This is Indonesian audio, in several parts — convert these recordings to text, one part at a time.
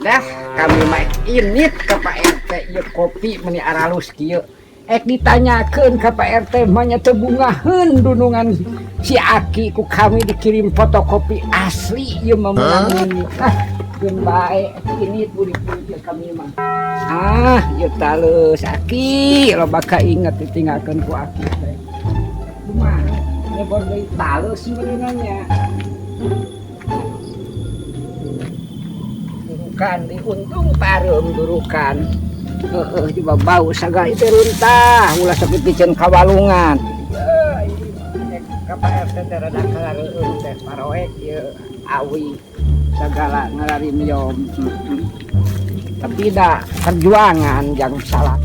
dah kami mah init ke Pak RT ieu kopi meni aralus kieu ek ditanyakeun ka Pak RT mah nya teu bungaheun dunungan si Aki ku kami dikirim fotokopi asli ieu mah meunang geun bae init burik-burik kami mah ieu talus Aki loba kainget ditinggalkeun ku Aki teh kumaha nya baru deui talus sebenarnya kan diuntung pareum durukan coba bau sagala itu runtah ulah sakitu pikeun kawalungan ka Pak RT teh rada kareueum teh paroek ieu awi sagala ngalarimiom tapi da perjuangan yang salah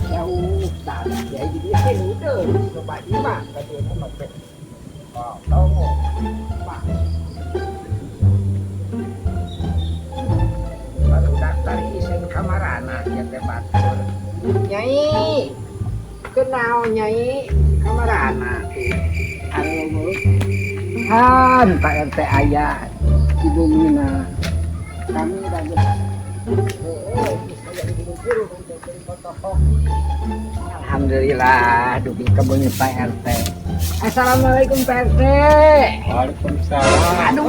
jauh tah ya jadi heudeung coba imah ka dieu mah teh tahu Pak baru daftar isen kamarana ya teh batur Nyai kenal Nyai kamarana anu han Pak RT aya ibu mina kami lagi alhamdulillah dugi kebun Pak RT. Assalamualaikum Pak RT. Waalaikumsalam. Aduh,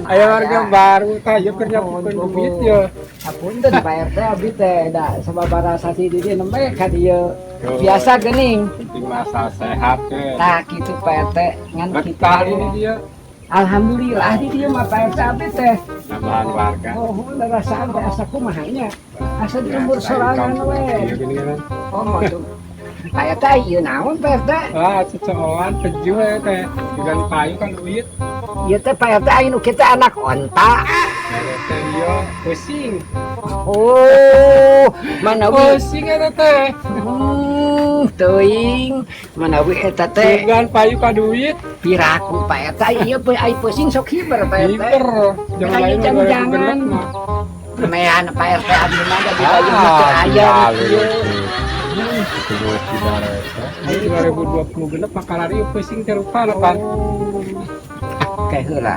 Ayo warga baru tah yeuh keur nyapukeun duit yeuh. Apunten Pak RT abdi teh da sababaraha sasi di dieu nembe ka dieu. Biasa geuning. Penting masa sehat teh. Tah kitu Pak RT ngan Betah ini dia. alhamdulillah di dieu mah Pak RT abdi teh. Nambahan warga. Oh, rasaan teh asa kumaha nya? Asa diumbur sorangan we. Iya gini kan. Oh, motu. Pak RT ieu naon Pak RT? Ceceoan peju ya teh. Digan payu kan duit. Ieu teh Pak RT anu kita anak onta. Teh ieu pusing. Oh, manawi Pusing eta teh. teuing manawi eta teh Digan payu ka duit. piraku Pak RT ieu ai pusing sok hiber Pak RT. Hiper. Jangan lain Jangan. Kemean Pak RT abdi mah da dibayar teu aya ieu. Terus di 2020 genep makalari pusing terupa kan. Kayak heula.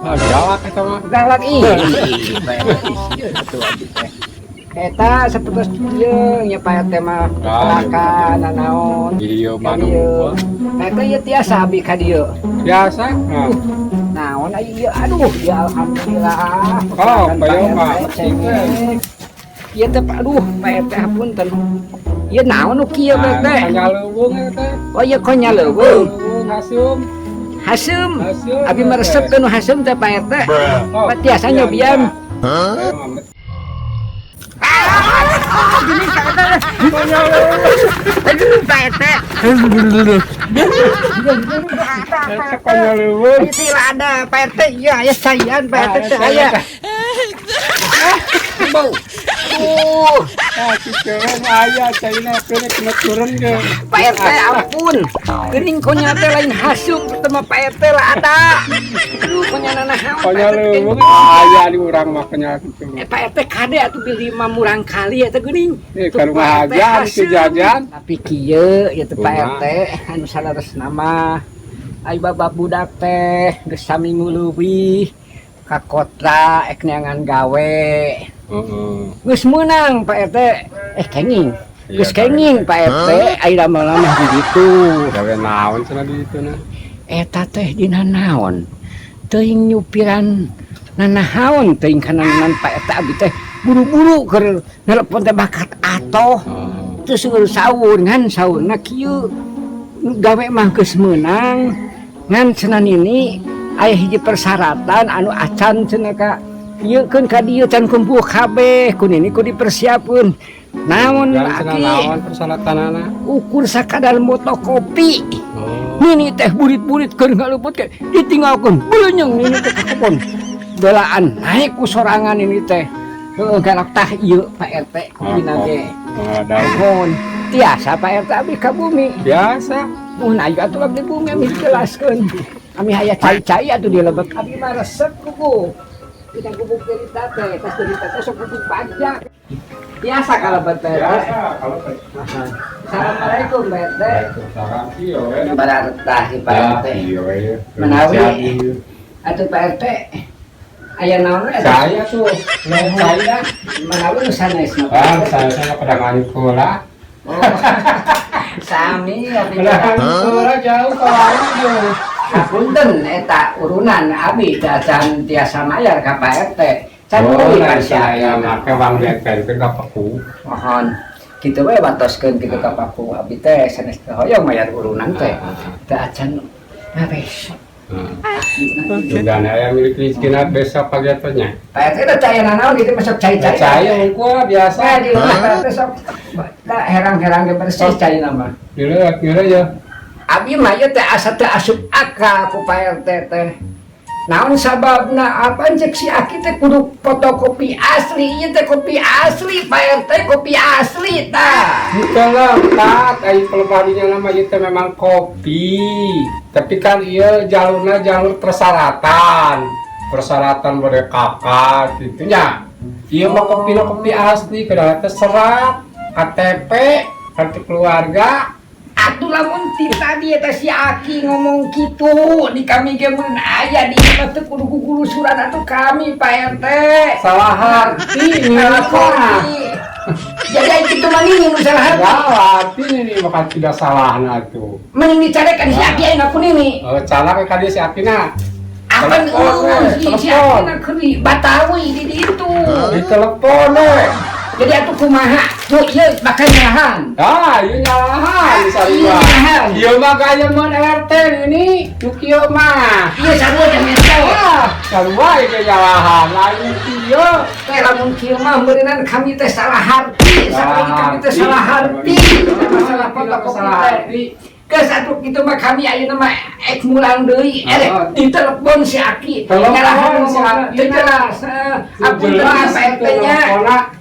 Galak eta mah. Galak eta sapertos ieu nya Pak RT mah kelakan nanaon. Iya Ieu. Eta ieu tiasa abi ka dieu. biasa. Naon ieu aduh ya alhamdulillah. Oh, bayo mah. Ieu teh aduh Pak RT hapunten. Ieu naon nu kieu Pak RT? Hanya leuweung eta. Oh ieu konya leuweung. Hasum. Hasem. Hasem. Abi meresep ke nu hasem teh Pak RT. Pak tiasa nyobian. Gini kata aduh Pak RT. Konyol leuweung. Istilah ada Pak RT iya aya sayan Pak RT teh aya. Bau. Cikeun aya caina kena turun ke. Pak RT ampun. Geuning konya teh lain hasum pertama Pak RT lah ada. Aduh konya naon. Konyol leuweung aya di urang mah kenya kitu. Pak RT kade atuh beli 5 murang kali eta geuning. Ka rumah aja di jajan. Tapi kieu ieu teh Pak RT anu salaresna mah ai babab budak teh geus saminggu leuwih ka kota ek neangan gawe. Geus meunang Pak RT kenging. Geus kenging Pak RT ai lama-lama di ditu. Gawe naon cenah di ditu na? Eta teh dina naon? Teuing nyupiran nanahaon teuing kananan Pak RT abdi teh buru-buru keur nelpon teh bakat atoh. Terus sahur ngan sahurna kieu gawe mah geus meunang ngan cenah nini aya hiji persyaratan anu acan cenah ka ieu keun ka dieu can kumpul kabeh ku nini ku dipersiapkeun naon Aki naon persyaratanana ukur sakadar motokopi nini teh burit-burit keur ngaluput ke ditinggalkeun beuleung nini teh ka kebon belaan naik ku sorangan ini teh heueuh galak tah ieu Pak RT dina ge mohon tiasa Pak RT abdi ka bumi biasa mun ayo atuh abdi bumi ami jelaskeun ami aya cai-cai atuh di lebet abdi mah resep kuku kita gubuk cerita teh tas cerita teh sok gubuk pajak biasa kalau Pak RT biasa kalau Assalamualaikum Pak RT salam ieu we baratah Pak RT ieu we menawi Atuh Pak RT. Aya naon we? Saya tuh, saya. Manawi nu sanesna. Saya pedagang bola. Sami abi. Pedagang bola jauh ke warung tuh. Hapunten eta urunan abi can tiasa mayar ka Pak RT. Can Oh, deui lain kan saya make uang DP ke Paku. mohon kitu we watoskeun kitu ka Paku abi teh sanes teh hoyong mayar urunan teh. Teh acan ngares. Dan ayam milik miskin besok pagi atunya. Pak RT teh cai naon gitu masuk cai-cai. Saya gua biasa Di rumah Pak RT sok da herang-herang ge bersih cai nama. Kira ya. Abi mah ieu teh asa teh asup akal ku Pak RT teh. Naon sababna apa cek si Aki teh kudu fotokopi asli, ieu teh kopi asli Pak RT, kopi asli tah. Bukan lengkap, ayo pelebarinya nama itu memang kopi. Tapi kan iya jalurnya jalur persyaratan boleh kakak gitunya. Iya mah kopi asli, kadang serat, KTP, kartu keluarga. Atuh lamun ti tadi eta si Aki ngomong kitu di kami ge mun aya di imah teh kudu guguru surat atuh kami Pak RT. Salah arti ini apa? Jadi aya kitu mah ini nu salah hati. Salah arti ini maka tidak salah na tuh. Mending dicarekan si Aki ayeuna kunini. Salah ke dia si Akina. Apa si Aki keuni Batawi di ditu. Di telepon Jadi atuh kumaha? Tuh ieu bakal nyalahan. iya nyalahan Iya nyalahan. Iya mah gaya mun RT ini Yukio mah. Iya sarua teh mete. Sarua ieu nyalahan lain kieu. Teh lamun kieu mah beuneunan kami teh salah harti, sakali kami teh salah harti. Masalah fotokopi salah arti. Geus atuh kitu mah kami ayeuna mah ek mulang deui. Ditelepon si Aki. Nyalahan si Aki. Teu jelas. Apunten Pak RT-nya.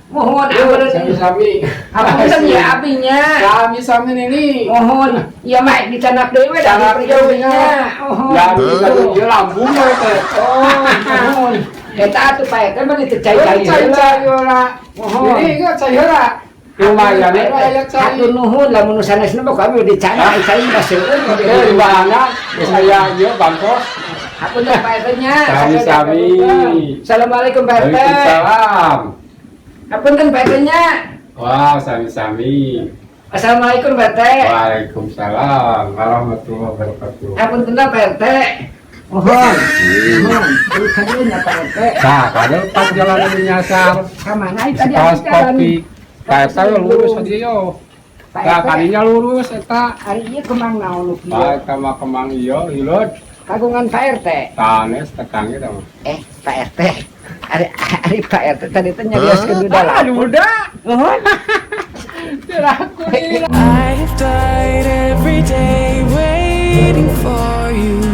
Mohon Sami-sami. apunten ya abinya. Sami-sami ini. Mohon, ya mah dicanak deui we da perjauhannya. Mohon. Ya lambung teh. Mohon. Eta atuh Pak RT mah ditecai-cai Cai-cai ora. Mohon. Ini enggak cai ora. Lumayan aya cai. Hatur nuhun lamun sanesna mah kami dicana cai baseueun. Di mana? Saya ieu bangkos. Hapunten Pak RT-nya. Sami-sami. Assalamualaikum Pak RT. Waalaikumsalam. Hapunten Pak RT-nya. Wah, sami-sami. Assalamualaikum Pak RT. Waalaikumsalam warahmatullahi wabarakatuh. Hapunten Pak RT. Mohon. Mohon. Kadeun Pak RT. Nah, kalau pas jalan nyasar, Ka mana tadi pas jalan? kopi, kayak saya lurus aja yo. Pak Nah, RT. kalinya lurus eta. Hari ieu kemang naon lu kieu? Baik sama kemang iyo, hilot. Kagungan Pak RT. Tanes tekangnya dong. Pak RT. Ari Pak RT tadi teh nyarioskeun duda lah. Duda. Nuhun. I've died every day waiting for you.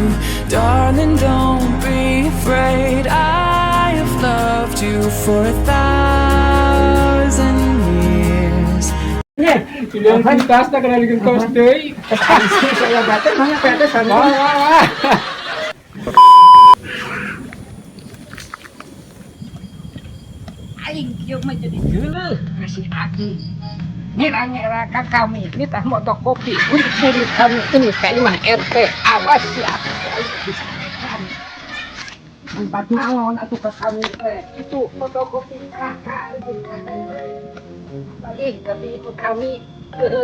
Darling, don't be afraid. I have loved you for 1,000 years. Sudah pintas tak kena bikin kos deui. Saya baca nanya Pak RT sana. Wah. Aing kieu mah jadi geuleuh kasih Aki. Ngira-ngira ka kami ini teh fotokopi untuk diri kami ini ka imah RT. Awas ya. Empat naon atuh ka kami teh. Itu fotokopi kakak. Balik tapi itu kami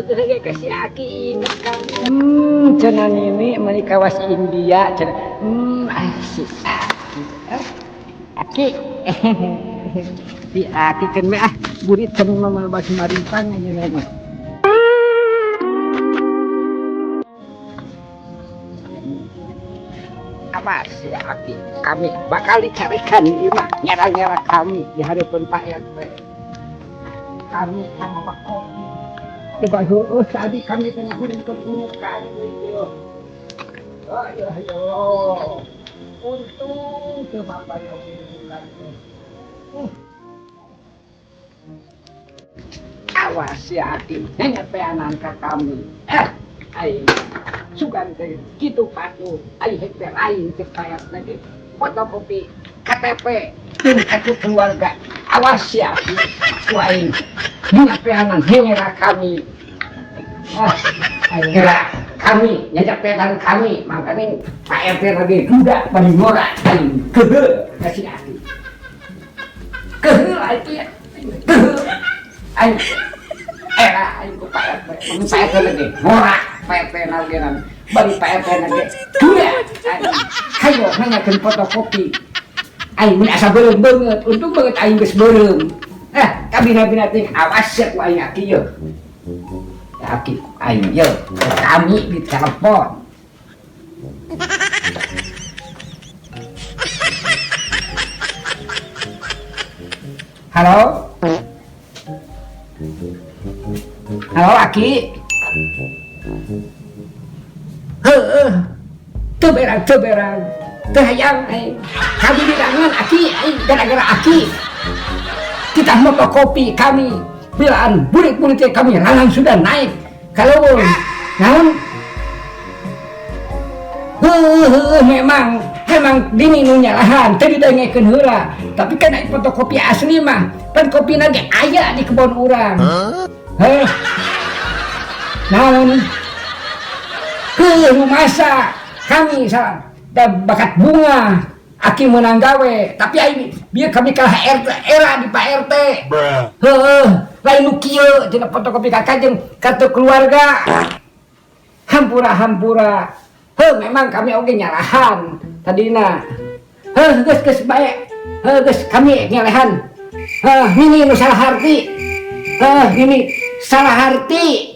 gehe kasih Aki ini kan. Cenah ini meuni kawas India cenah. Asik Aki. Aki. Di Aki kan mah burit kami mah bagi marintang aja mah. Apa sih Aki? Kami bakal dicarikan di imah nyara-nyara kami di hadapan Pak RT. Kami sama Pak Kopi. Coba tadi kami tengah keburukan gitu. Oh ya Allah. Untung ke Bapak yang keburukan. Awas ya Aki, hanya peanan ka kami. Aing sugan teh kitu patuh. Aing hekte lain teh kayak lagi fotokopi KTP dan kartu keluarga. Awas ya Aki, aing hanya peanan hanya kami. Aing kami nyacapetan kami makanya Pak RT lagi udah paling murah paling kasih hati lagi ya ayo ayo Pak RT lagi murah Pak RT lagi bagi Pak RT lagi udah ayo nanyakan fotokopi ayo merasa belum banget untung banget ayo geus belum kabina-bina ting awas ya ku ayo aki yo aki ayo kami di telepon halo halo aki teberang terhayang kami di tangan aki gara-gara aki kita fotokopi kami bilaan bulik-bulik kami lalang sudah naik kalau namun memang dini nu nyalahan tadi dengekeun heula tapi kan naik fotokopi asli mah pan kopi lagi aya di kebun urang namun masa kami salah bakat bunga aki menang gawe tapi aing biar kami kalah RT era di Pak RT lain nu kieu cenah fotokopi kakak jeung kartu keluarga hampura memang kami oge nyalahan tadina geus bae geus kami nyalahan ini nu salah harti ini salah harti